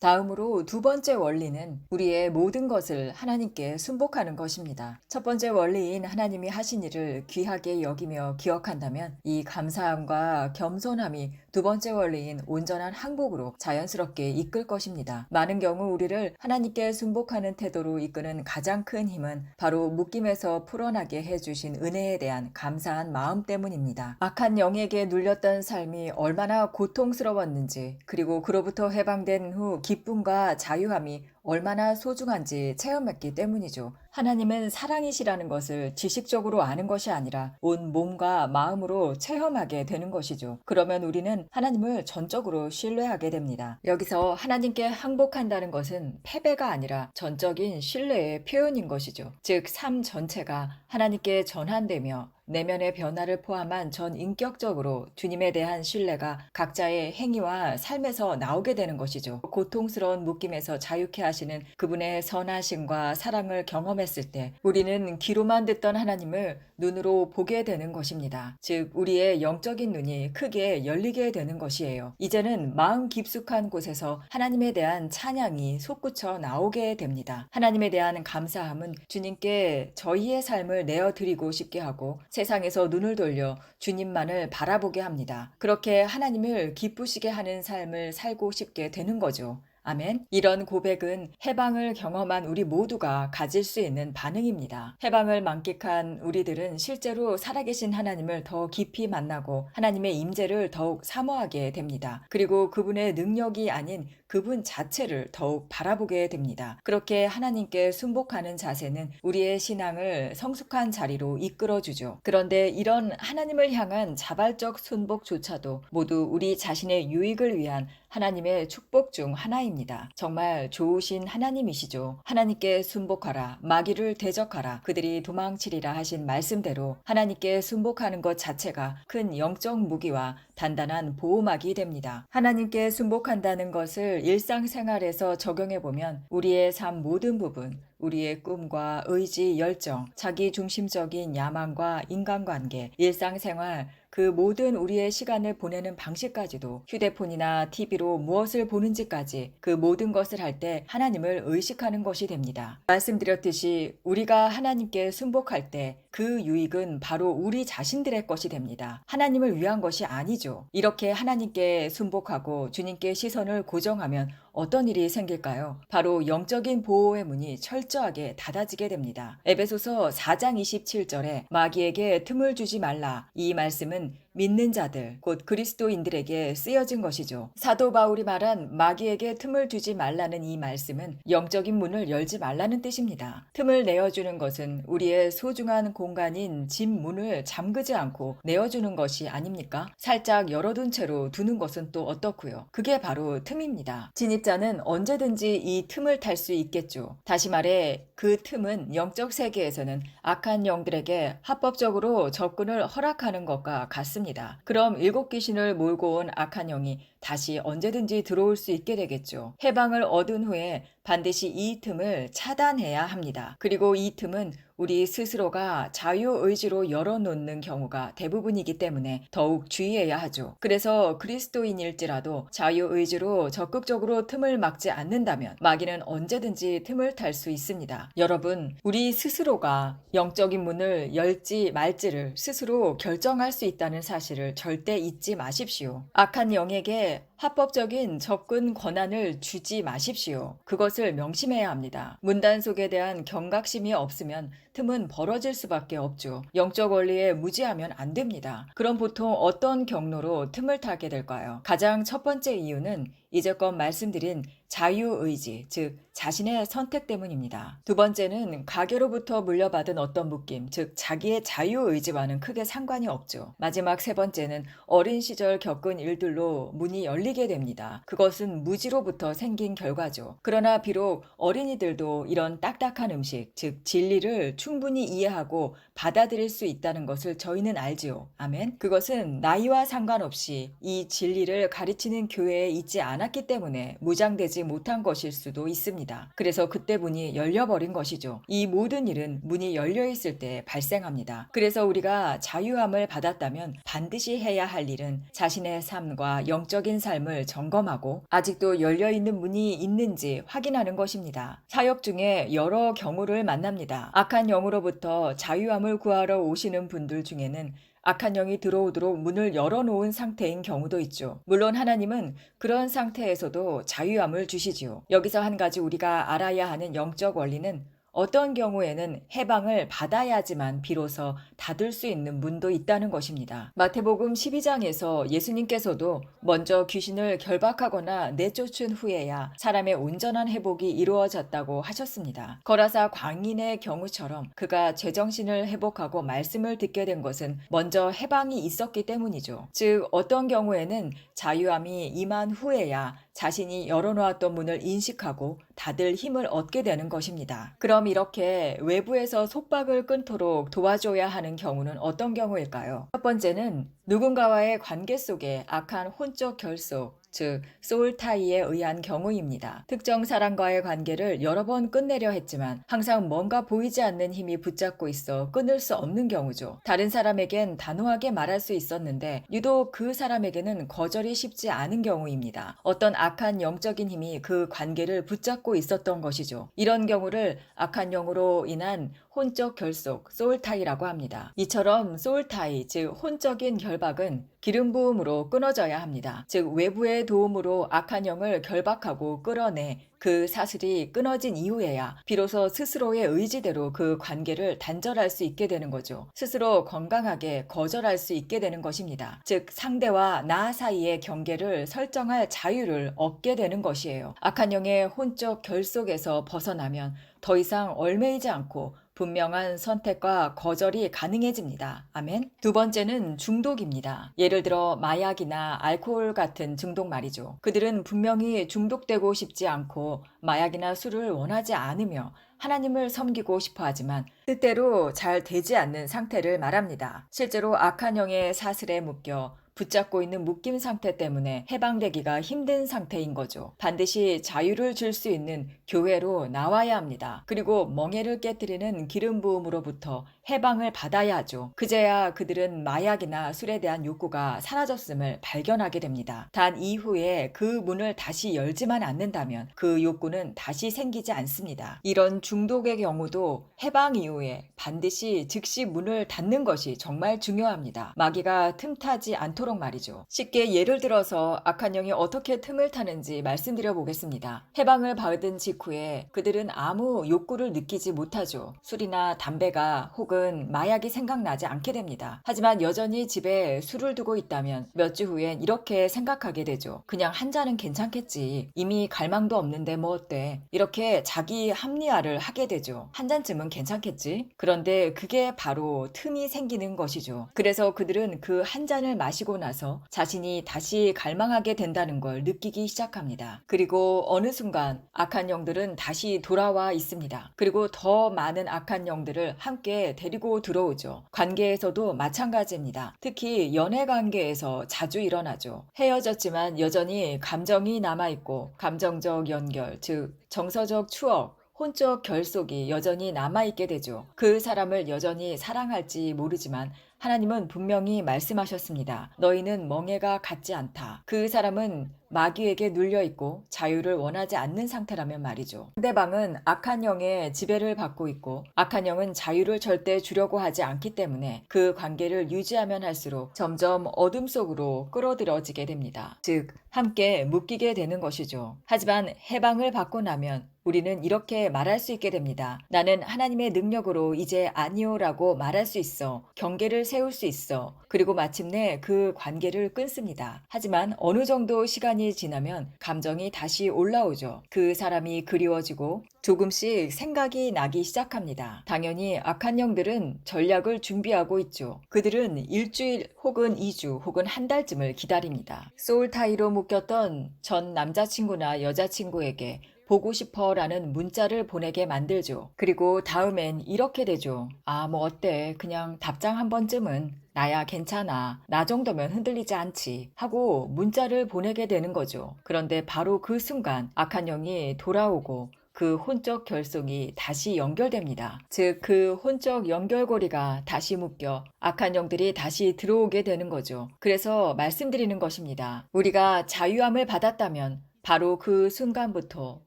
다음으로 두 번째 원리는 우리의 모든 것을 하나님께 순복하는 것입니다. 첫 번째 원리인 하나님이 하신 일을 귀하게 여기며 기억한다면 이 감사함과 겸손함이 두 번째 원리인 온전한 항복으로 자연스럽게 이끌 것입니다. 많은 경우 우리를 하나님께 순복하는 태도로 이끄는 가장 큰 힘은 바로 묶임에서 풀어나게 해주신 은혜에 대한 감사한 마음 때문입니다. 악한 영에게 눌렸던 삶이 얼마나 고통스러웠는지, 그리고 그로부터 해방된 후 기쁨과 자유함이 얼마나 소중한지 체험했기 때문이죠. 하나님은 사랑이시라는 것을 지식적으로 아는 것이 아니라 온 몸과 마음으로 체험하게 되는 것이죠. 그러면 우리는 하나님을 전적으로 신뢰하게 됩니다. 여기서 하나님께 항복한다는 것은 패배가 아니라 전적인 신뢰의 표현인 것이죠. 즉, 삶 전체가 하나님께 전환되며 내면의 변화를 포함한 전 인격적으로 주님에 대한 신뢰가 각자의 행위와 삶에서 나오게 되는 것이죠. 고통스러운 묶임에서 자유케 하시는 그분의 선하심과 사랑을 경험했을 때 우리는 귀로만 듣던 하나님을 눈으로 보게 되는 것입니다. 즉, 우리의 영적인 눈이 크게 열리게 되는 것이에요. 이제는 마음 깊숙한 곳에서 하나님에 대한 찬양이 솟구쳐 나오게 됩니다. 하나님에 대한 감사함은 주님께 저희의 삶을 내어드리고 싶게 하고 세상에서 눈을 돌려 주님만을 바라보게 합니다. 그렇게 하나님을 기쁘시게 하는 삶을 살고 싶게 되는 거죠. 아멘. 이런 고백은 해방을 경험한 우리 모두가 가질 수 있는 반응입니다. 해방을 만끽한 우리들은 실제로 살아계신 하나님을 더 깊이 만나고 하나님의 임재를 더욱 사모하게 됩니다. 그리고 그분의 능력이 아닌 그분 자체를 더욱 바라보게 됩니다. 그렇게 하나님께 순복하는 자세는 우리의 신앙을 성숙한 자리로 이끌어주죠. 그런데 이런 하나님을 향한 자발적 순복조차도 모두 우리 자신의 유익을 위한 하나님의 축복 중 하나입니다. 정말 좋으신 하나님이시죠. 하나님께 순복하라, 마귀를 대적하라, 그들이 도망치리라 하신 말씀대로 하나님께 순복하는 것 자체가 큰 영적 무기와 단단한 보호막이 됩니다. 하나님께 순복한다는 것을 일상생활에서 적용해보면 우리의 삶 모든 부분, 우리의 꿈과 의지, 열정, 자기 중심적인 야망과 인간관계, 일상생활, 그 모든 우리의 시간을 보내는 방식까지도 휴대폰이나 TV로 무엇을 보는지까지 그 모든 것을 할 때 하나님을 의식하는 것이 됩니다. 말씀드렸듯이 우리가 하나님께 순복할 때 그 유익은 바로 우리 자신들의 것이 됩니다. 하나님을 위한 것이 아니죠. 이렇게 하나님께 순복하고 주님께 시선을 고정하면 어떤 일이 생길까요? 바로 영적인 보호의 문이 철저하게 닫아지게 됩니다. 에베소서 4장 27절에 마귀에게 틈을 주지 말라, 이 말씀은 믿는 자들, 곧 그리스도인들에게 쓰여진 것이죠. 사도 바울이 말한 마귀에게 틈을 주지 말라는 이 말씀은 영적인 문을 열지 말라는 뜻입니다. 틈을 내어주는 것은 우리의 소중한 공간인 집 문을 잠그지 않고 내어주는 것이 아닙니까? 살짝 열어둔 채로 두는 것은 또 어떻고요? 그게 바로 틈입니다. 진입자는 언제든지 이 틈을 탈 수 있겠죠. 다시 말해 그 틈은 영적 세계에서는 악한 영들에게 합법적으로 접근을 허락하는 것과 같습니다. 그럼 일곱 귀신을 몰고 온 악한 영이 다시 언제든지 들어올 수 있게 되겠죠. 해방을 얻은 후에 반드시 이 틈을 차단해야 합니다. 그리고 이 틈은 우리 스스로가 자유의지로 열어놓는 경우가 대부분이기 때문에 더욱 주의해야 하죠. 그래서 그리스도인일지라도 자유의지로 적극적으로 틈을 막지 않는다면 마귀는 언제든지 틈을 탈 수 있습니다. 여러분, 우리 스스로가 영적인 문을 열지 말지를 스스로 결정할 수 있다는 사실을 절대 잊지 마십시오. 악한 영에게 합법적인 접근 권한을 주지 마십시오. 그것을 명심해야 합니다. 문단속에 대한 경각심이 없으면 틈은 벌어질 수밖에 없죠. 영적 원리에 무지하면 안 됩니다. 그럼 보통 어떤 경로로 틈을 타게 될까요? 가장 첫 번째 이유는 이제껏 말씀드린 자유의지, 즉 자신의 선택 때문입니다. 두 번째는 가계로부터 물려받은 어떤 묶임, 즉 자기의 자유의지와는 크게 상관이 없죠. 마지막 세 번째는 어린 시절 겪은 일들로 문이 열리게 됩니다. 그것은 무지로부터 생긴 결과죠. 그러나 비록 어린이들도 이런 딱딱한 음식, 즉 진리를 충분히 이해하고 받아들일 수 있다는 것을 저희는 알지요. 아멘. 그것은 나이와 상관없이 이 진리를 가르치는 교회에 있지 않아 않았기 때문에 무장되지 못한 것일 수도 있습니다. 그래서 그때 문이 열려버린 것이죠. 이 모든 일은 문이 열려 있을 때 발생합니다. 그래서 우리가 자유함을 받았다면 반드시 해야 할 일은 자신의 삶과 영적인 삶을 점검하고 아직도 열려 있는 문이 있는지 확인하는 것입니다. 사역 중에 여러 경우를 만납니다. 악한 영으로부터 자유함을 구하러 오시는 분들 중에는 악한 영이 들어오도록 문을 열어놓은 상태인 경우도 있죠. 물론 하나님은 그런 상태에서도 자유함을 주시지요. 여기서 한 가지 우리가 알아야 하는 영적 원리는 어떤 경우에는 해방을 받아야지만 비로소 닫을 수 있는 문도 있다는 것입니다. 마태복음 12장에서 예수님께서도 먼저 귀신을 결박하거나 내쫓은 후에야 사람의 온전한 회복이 이루어졌다고 하셨습니다. 거라사 광인의 경우처럼 그가 제정신을 회복하고 말씀을 듣게 된 것은 먼저 해방이 있었기 때문이죠. 즉 어떤 경우에는 자유함이 임한 후에야 자신이 열어놓았던 문을 인식하고 닫을 힘을 얻게 되는 것입니다. 그럼 이렇게 외부에서 속박을 끊도록 도와줘야 하는 경우는 어떤 경우일까요? 첫 번째는 누군가와의 관계 속에 악한 혼적 결속, 즉 소울타이에 의한 경우입니다. 특정 사람과의 관계를 여러 번 끝내려 했지만 항상 뭔가 보이지 않는 힘이 붙잡고 있어 끊을 수 없는 경우죠. 다른 사람에겐 단호하게 말할 수 있었는데 유독 그 사람에게는 거절이 쉽지 않은 경우입니다. 어떤 악한 영적인 힘이 그 관계를 붙잡고 있었던 것이죠. 이런 경우를 악한 영으로 인한 혼적 결속, 소울타이라고 합니다. 이처럼 소울타이, 즉 혼적인 결박은 기름 부음으로 끊어져야 합니다. 즉 외부의 도움으로 악한 영을 결박하고 끌어내 그 사슬이 끊어진 이후에야 비로소 스스로의 의지대로 그 관계를 단절할 수 있게 되는 거죠. 스스로 건강하게 거절할 수 있게 되는 것입니다. 즉 상대와 나 사이의 경계를 설정할 자유를 얻게 되는 것이에요. 악한 영의 혼적 결속에서 벗어나면 더 이상 얽매이지 않고 분명한 선택과 거절이 가능해집니다. 아멘. 두 번째는 중독입니다. 예를 들어 마약이나 알코올 같은 중독 말이죠. 그들은 분명히 중독되고 싶지 않고 마약이나 술을 원하지 않으며 하나님을 섬기고 싶어 하지만 뜻대로 잘 되지 않는 상태를 말합니다. 실제로 악한 영의 사슬에 묶여 붙잡고 있는 묶임 상태 때문에 해방되기가 힘든 상태인 거죠. 반드시 자유를 줄 수 있는 교회로 나와야 합니다. 그리고 멍에를 깨뜨리는 기름 부음으로부터 해방을 받아야 하죠. 그제야 그들은 마약이나 술에 대한 욕구가 사라졌음을 발견하게 됩니다. 단 이후에 그 문을 다시 열지만 않는다면 그 욕구는 다시 생기지 않습니다. 이런 중독의 경우도 해방 이후에 반드시 즉시 문을 닫는 것이 정말 중요합니다. 마귀가 틈타지 않도록 말이죠. 쉽게 예를 들어서 악한 영이 어떻게 틈을 타는지 말씀드려 보겠습니다. 해방을 받은 직후에 그들은 아무 욕구를 느끼지 못하죠. 술이나 담배가 혹은 마약이 생각나지 않게 됩니다. 하지만 여전히 집에 술을 두고 있다면 몇 주 후엔 이렇게 생각하게 되죠. 그냥 한 잔은 괜찮겠지. 이미 갈망도 없는데 뭐 어때? 이렇게 자기 합리화를 하게 되죠. 한 잔쯤은 괜찮겠지? 그런데 그게 바로 틈이 생기는 것이죠. 그래서 그들은 그 한 잔을 마시고 나서 자신이 다시 갈망하게 된다는 걸 느끼기 시작합니다. 그리고 어느 순간 악한 영들은 다시 돌아와 있습니다. 그리고 더 많은 악한 영들을 함께 데리고 들어오죠. 관계에서도 마찬가지입니다. 특히 연애 관계에서 자주 일어나죠. 헤어졌지만 여전히 감정이 남아있고 감정적 연결, 즉 정서적 추억, 혼적 결속이 여전히 남아있게 되죠. 그 사람을 여전히 사랑할지 모르지만 하나님은 분명히 말씀하셨습니다. 너희는 멍에가 같지 않다. 그 사람은 마귀에게 눌려있고 자유를 원하지 않는 상태라면 말이죠. 상대방은 악한 영의 지배를 받고 있고 악한 영은 자유를 절대 주려고 하지 않기 때문에 그 관계를 유지하면 할수록 점점 어둠 속으로 끌어들여지게 됩니다. 즉 함께 묶이게 되는 것이죠. 하지만 해방을 받고 나면 우리는 이렇게 말할 수 있게 됩니다. 나는 하나님의 능력으로 이제 아니오라고 말할 수 있어. 경계를 세울 수 있어. 그리고 마침내 그 관계를 끊습니다. 하지만 어느 정도 시간이 지나면 감정이 다시 올라오죠. 그 사람이 그리워지고 조금씩 생각이 나기 시작합니다. 당연히 악한 영들은 전략을 준비하고 있죠. 그들은 일주일 혹은 2주 혹은 한 달쯤을 기다립니다. 소울타이로 묶였던 전 남자친구나 여자친구에게 보고 싶어 라는 문자를 보내게 만들죠. 그리고 다음엔 이렇게 되죠. 아, 뭐 어때? 그냥 답장 한 번쯤은 나야 괜찮아. 나 정도면 흔들리지 않지. 하고 문자를 보내게 되는 거죠. 그런데 바로 그 순간 악한 영이 돌아오고 그 혼적 결속이 다시 연결됩니다. 즉, 그 혼적 연결고리가 다시 묶여 악한 영들이 다시 들어오게 되는 거죠. 그래서 말씀드리는 것입니다. 우리가 자유함을 받았다면 바로 그 순간부터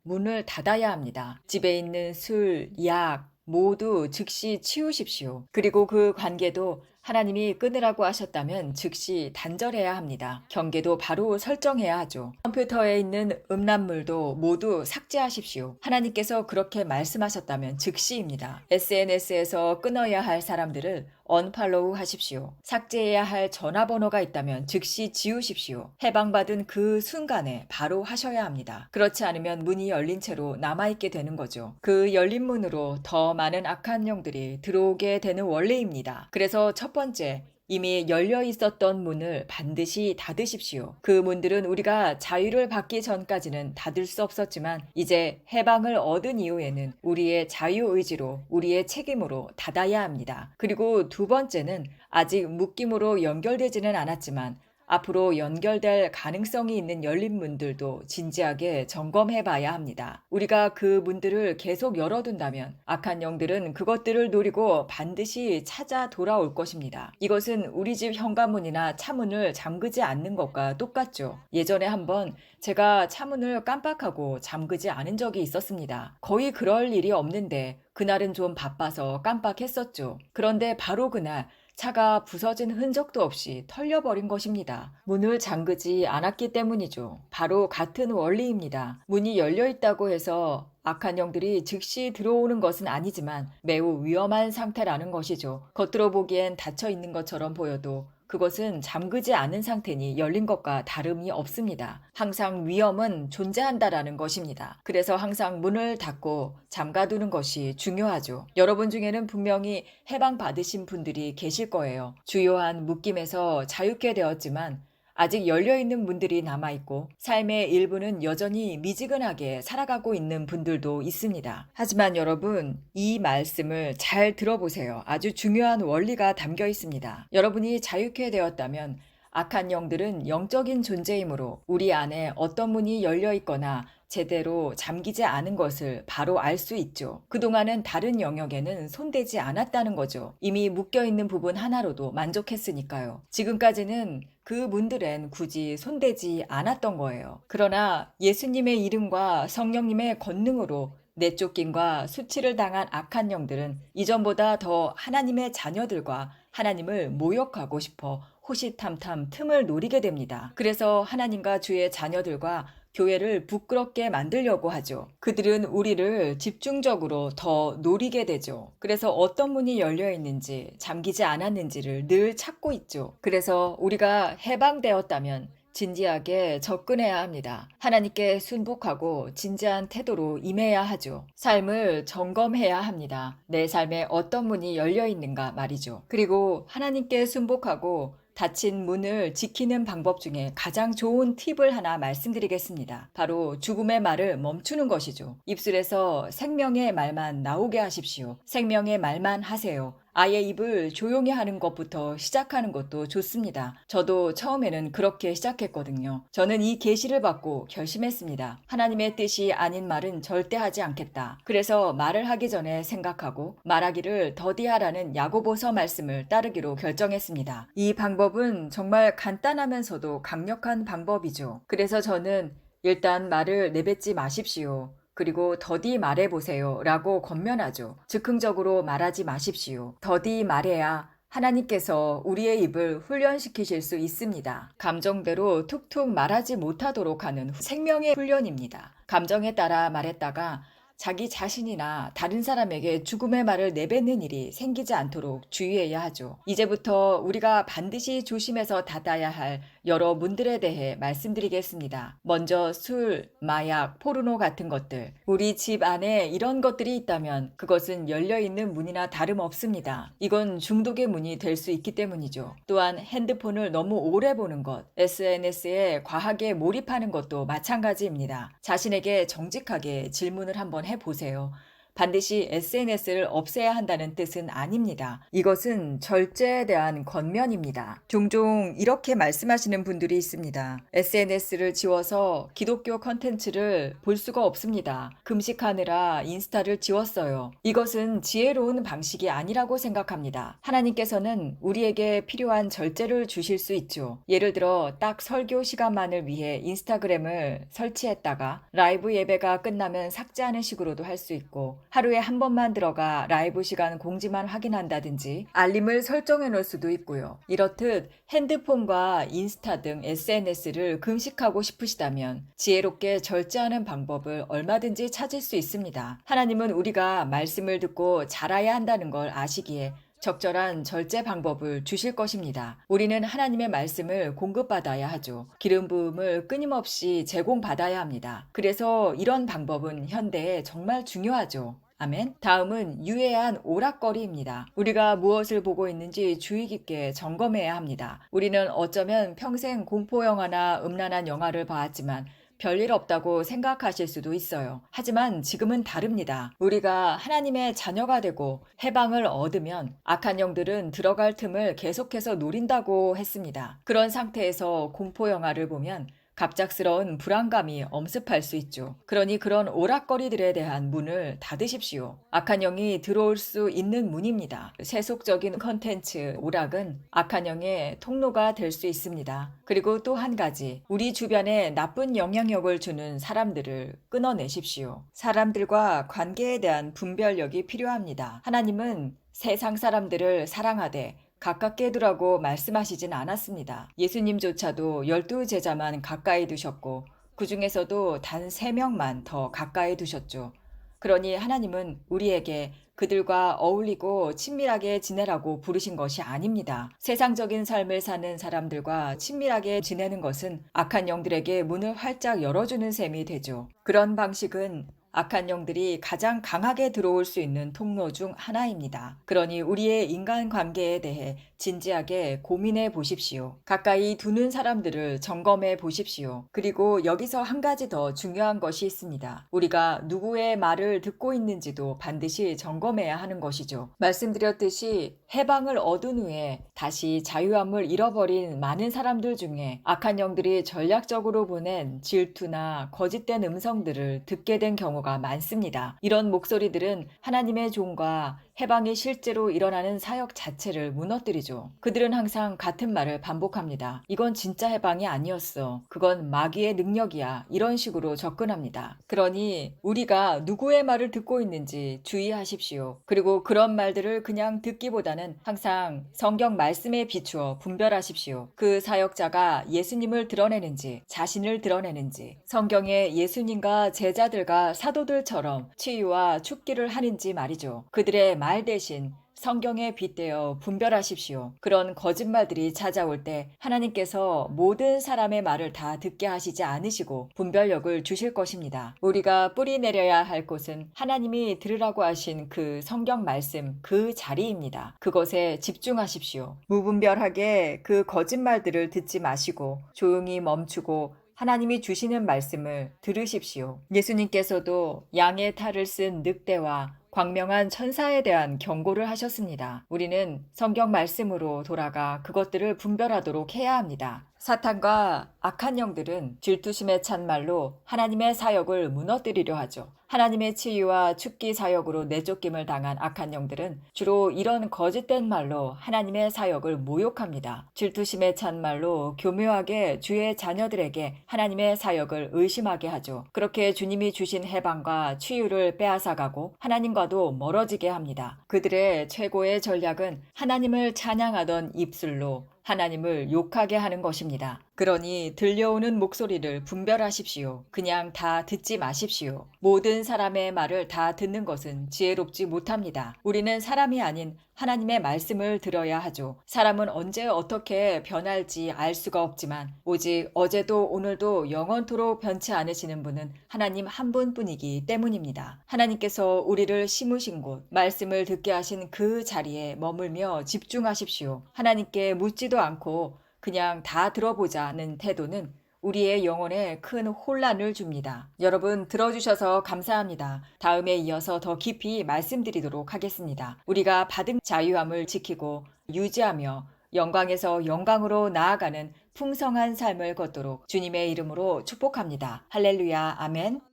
문을 닫아야 합니다. 집에 있는 술, 약, 모두 즉시 치우십시오. 그리고 그 관계도 하나님이 끊으라고 하셨다면 즉시 단절해야 합니다. 경계도 바로 설정해야 하죠. 컴퓨터에 있는 음란물도 모두 삭제하십시오. 하나님께서 그렇게 말씀하셨다면 즉시입니다. SNS에서 끊어야 할 사람들을 언팔로우 하십시오. 삭제해야 할 전화번호가 있다면 즉시 지우십시오. 해방받은 그 순간에 바로 하셔야 합니다. 그렇지 않으면 문이 열린 채로 남아있게 되는 거죠. 그 열린 문으로 더 많은 악한 영들이 들어오게 되는 원리입니다. 그래서 첫 번째, 이미 열려 있었던 문을 반드시 닫으십시오. 그 문들은 우리가 자유를 받기 전까지는 닫을 수 없었지만 이제 해방을 얻은 이후에는 우리의 자유의지로 우리의 책임으로 닫아야 합니다. 그리고 두 번째는 아직 묶임으로 연결되지는 않았지만 앞으로 연결될 가능성이 있는 열린 문들도 진지하게 점검해 봐야 합니다. 우리가 그 문들을 계속 열어둔다면 악한 영들은 그것들을 노리고 반드시 찾아 돌아올 것입니다. 이것은 우리 집 현관문이나 차문을 잠그지 않는 것과 똑같죠. 예전에 한번 제가 차문을 깜빡하고 잠그지 않은 적이 있었습니다. 거의 그럴 일이 없는데 그날은 좀 바빠서 깜빡했었죠. 그런데 바로 그날 차가 부서진 흔적도 없이 털려버린 것입니다. 문을 잠그지 않았기 때문이죠. 바로 같은 원리입니다. 문이 열려 있다고 해서 악한 영들이 즉시 들어오는 것은 아니지만 매우 위험한 상태라는 것이죠. 겉으로 보기엔 닫혀 있는 것처럼 보여도 그것은 잠그지 않은 상태니 열린 것과 다름이 없습니다. 항상 위험은 존재한다라는 것입니다. 그래서 항상 문을 닫고 잠가두는 것이 중요하죠. 여러분 중에는 분명히 해방받으신 분들이 계실 거예요. 주요한 묶임에서 자유케 되었지만 아직 열려있는 문들이 남아있고 삶의 일부는 여전히 미지근하게 살아가고 있는 분들도 있습니다. 하지만 여러분, 이 말씀을 잘 들어보세요. 아주 중요한 원리가 담겨 있습니다. 여러분이 자유케 되었다면 악한 영들은 영적인 존재이므로 우리 안에 어떤 문이 열려 있거나 제대로 잠기지 않은 것을 바로 알 수 있죠. 그동안은 다른 영역에는 손대지 않았다는 거죠. 이미 묶여있는 부분 하나로도 만족했으니까요. 지금까지는 그 문들엔 굳이 손대지 않았던 거예요. 그러나 예수님의 이름과 성령님의 권능으로 내쫓김과 수치를 당한 악한 영들은 이전보다 더 하나님의 자녀들과 하나님을 모욕하고 싶어 호시탐탐 틈을 노리게 됩니다. 그래서 하나님과 주의 자녀들과 교회를 부끄럽게 만들려고 하죠. 그들은 우리를 집중적으로 더 노리게 되죠. 그래서 어떤 문이 열려 있는지, 잠기지 않았는지를 늘 찾고 있죠. 그래서 우리가 해방되었다면 진지하게 접근해야 합니다. 하나님께 순복하고 진지한 태도로 임해야 하죠. 삶을 점검해야 합니다. 내 삶에 어떤 문이 열려 있는가 말이죠. 그리고 하나님께 순복하고 닫힌 문을 지키는 방법 중에 가장 좋은 팁을 하나 말씀드리겠습니다. 바로 죽음의 말을 멈추는 것이죠. 입술에서 생명의 말만 나오게 하십시오. 생명의 말만 하세요. 아예 입을 조용히 하는 것부터 시작하는 것도 좋습니다. 저도 처음에는 그렇게 시작했거든요. 저는 이 계시를 받고 결심했습니다. 하나님의 뜻이 아닌 말은 절대 하지 않겠다. 그래서 말을 하기 전에 생각하고 말하기를 더디하라는 야고보서 말씀을 따르기로 결정했습니다. 이 방법은 정말 간단하면서도 강력한 방법이죠. 그래서 저는 일단 말을 내뱉지 마십시오. 그리고 더디 말해보세요 라고 권면하죠. 즉흥적으로 말하지 마십시오. 더디 말해야 하나님께서 우리의 입을 훈련시키실 수 있습니다. 감정대로 툭툭 말하지 못하도록 하는 생명의 훈련입니다. 감정에 따라 말했다가 자기 자신이나 다른 사람에게 죽음의 말을 내뱉는 일이 생기지 않도록 주의해야 하죠. 이제부터 우리가 반드시 조심해서 닫아야 할 여러 문들에 대해 말씀드리겠습니다. 먼저 술, 마약, 포르노 같은 것들. 우리 집 안에 이런 것들이 있다면 그것은 열려있는 문이나 다름없습니다. 이건 중독의 문이 될 수 있기 때문이죠. 또한 핸드폰을 너무 오래 보는 것, SNS에 과하게 몰입하는 것도 마찬가지입니다. 자신에게 정직하게 질문을 한번 해보세요. 반드시 SNS를 없애야 한다는 뜻은 아닙니다. 이것은 절제에 대한 권면입니다. 종종 이렇게 말씀하시는 분들이 있습니다. SNS를 지워서 기독교 컨텐츠를 볼 수가 없습니다. 금식하느라 인스타를 지웠어요. 이것은 지혜로운 방식이 아니라고 생각합니다. 하나님께서는 우리에게 필요한 절제를 주실 수 있죠. 예를 들어 딱 설교 시간만을 위해 인스타그램을 설치했다가 라이브 예배가 끝나면 삭제하는 식으로도 할 수 있고, 하루에 한 번만 들어가 라이브 시간 공지만 확인한다든지 알림을 설정해 놓을 수도 있고요. 이렇듯 핸드폰과 인스타 등 SNS를 금식하고 싶으시다면 지혜롭게 절제하는 방법을 얼마든지 찾을 수 있습니다. 하나님은 우리가 말씀을 듣고 자라야 한다는 걸 아시기에 적절한 절제 방법을 주실 것입니다. 우리는 하나님의 말씀을 공급받아야 하죠. 기름 부음을 끊임없이 제공받아야 합니다. 그래서 이런 방법은 현대에 정말 중요하죠. 아멘. 다음은 유해한 오락거리입니다. 우리가 무엇을 보고 있는지 주의 깊게 점검해야 합니다. 우리는 어쩌면 평생 공포영화나 음란한 영화를 봐왔지만 별일 없다고 생각하실 수도 있어요. 하지만 지금은 다릅니다. 우리가 하나님의 자녀가 되고 해방을 얻으면 악한 영들은 들어갈 틈을 계속해서 노린다고 했습니다. 그런 상태에서 공포영화를 보면 갑작스러운 불안감이 엄습할 수 있죠. 그러니 그런 오락거리들에 대한 문을 닫으십시오. 악한 영이 들어올 수 있는 문입니다. 세속적인 컨텐츠, 오락은 악한 영의 통로가 될 수 있습니다. 그리고 또 한 가지, 우리 주변에 나쁜 영향력을 주는 사람들을 끊어내십시오. 사람들과 관계에 대한 분별력이 필요합니다. 하나님은 세상 사람들을 사랑하되 가깝게 두라고 말씀하시진 않았습니다. 예수님조차도 12제자만 가까이 두셨고 그 중에서도 단 3명만 더 가까이 두셨죠. 그러니 하나님은 우리에게 그들과 어울리고 친밀하게 지내라고 부르신 것이 아닙니다. 세상적인 삶을 사는 사람들과 친밀하게 지내는 것은 악한 영들에게 문을 활짝 열어주는 셈이 되죠. 그런 방식은 악한 영들이 가장 강하게 들어올 수 있는 통로 중 하나입니다. 그러니 우리의 인간관계에 대해 진지하게 고민해 보십시오. 가까이 두는 사람들을 점검해 보십시오. 그리고 여기서 한 가지 더 중요한 것이 있습니다. 우리가 누구의 말을 듣고 있는지도 반드시 점검해야 하는 것이죠. 말씀드렸듯이 해방을 얻은 후에 다시 자유함을 잃어버린 많은 사람들 중에 악한 영들이 전략적으로 보낸 질투나 거짓된 음성들을 듣게 된 경우가 많습니다. 이런 목소리들은 하나님의 종과 해방이 실제로 일어나는 사역 자체를 무너뜨리죠. 그들은 항상 같은 말을 반복합니다. 이건 진짜 해방이 아니었어. 그건 마귀의 능력이야. 이런 식으로 접근합니다. 그러니 우리가 누구의 말을 듣고 있는지 주의하십시오. 그리고 그런 말들을 그냥 듣기보다는 항상 성경 말씀에 비추어 분별하십시오. 그 사역자가 예수님을 드러내는지, 자신을 드러내는지, 성경에 예수님과 제자들과 사도들처럼 치유와 축기를 하는지 말이죠. 그들의 말 대신 성경에 빗대어 분별하십시오. 그런 거짓말들이 찾아올 때 하나님께서 모든 사람의 말을 다 듣게 하시지 않으시고 분별력을 주실 것입니다. 우리가 뿌리 내려야 할 곳은 하나님이 들으라고 하신 그 성경 말씀, 그 자리입니다. 그것에 집중하십시오. 무분별하게 그 거짓말들을 듣지 마시고 조용히 멈추고 하나님이 주시는 말씀을 들으십시오. 예수님께서도 양의 탈을 쓴 늑대와 광명한 천사에 대한 경고를 하셨습니다. 우리는 성경 말씀으로 돌아가 그것들을 분별하도록 해야 합니다. 사탄과 악한 영들은 질투심에 찬 말로 하나님의 사역을 무너뜨리려 하죠. 하나님의 치유와 축기 사역으로 내쫓김을 당한 악한 영들은 주로 이런 거짓된 말로 하나님의 사역을 모욕합니다. 질투심에 찬 말로 교묘하게 주의 자녀들에게 하나님의 사역을 의심하게 하죠. 그렇게 주님이 주신 해방과 치유를 빼앗아가고 하나님과도 멀어지게 합니다. 그들의 최고의 전략은 하나님을 찬양하던 입술로 하나님을 욕하게 하는 것입니다. 그러니 들려오는 목소리를 분별하십시오. 그냥 다 듣지 마십시오. 모든 사람의 말을 다 듣는 것은 지혜롭지 못합니다. 우리는 사람이 아닌 하나님의 말씀을 들어야 하죠. 사람은 언제 어떻게 변할지 알 수가 없지만 오직 어제도 오늘도 영원토록 변치 않으시는 분은 하나님 한 분뿐이기 때문입니다. 하나님께서 우리를 심으신 곳, 말씀을 듣게 하신 그 자리에 머물며 집중하십시오. 하나님께 묻지도 않고 그냥 다 들어보자는 태도는 우리의 영혼에 큰 혼란을 줍니다. 여러분 들어주셔서 감사합니다. 다음에 이어서 더 깊이 말씀드리도록 하겠습니다. 우리가 받은 자유함을 지키고 유지하며 영광에서 영광으로 나아가는 풍성한 삶을 걷도록 주님의 이름으로 축복합니다. 할렐루야, 아멘.